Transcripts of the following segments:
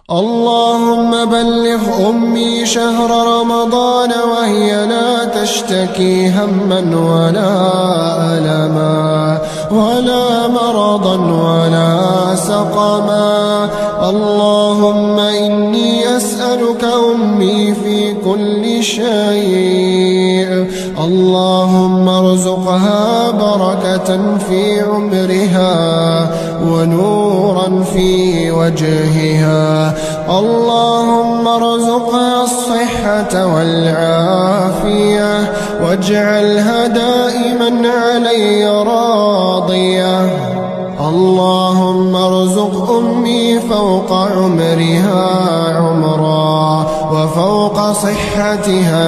اللهم بلغ أمي شهر رمضان وهي لا تشتكي هما ولا ألما ولا مرضا ولا سقما. اللهم إني أسألك أمي في كل شيء. اللهم ارزقها بركة في عمرها ونورا في وجهها. اللهم ارزقها الصحة والعافية واجعلها دائما علي راضية. اللهم ارزق أمي فوق عمرها عمرا وفوق صحتها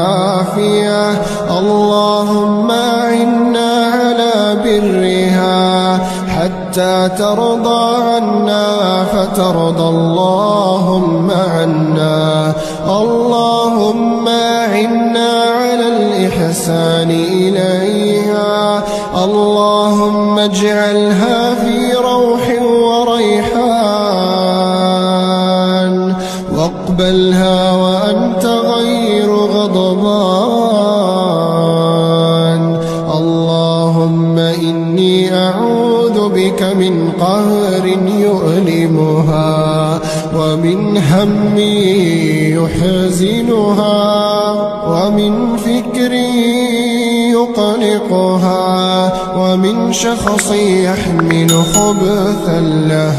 عافية. اللهم أعنا على برها حتى ترضى عنا فترضى اللهم عنا. اللهم أعنا على الإحسان إليها. اللهم اجعلها في روح وريحان واقبلها وأنت غير غضبان. اللهم إني أعوذ بك من قهر يؤلمها ومن هم يحزنها ومن فكر يقلقها ومن شخص يحمل خبثا لها.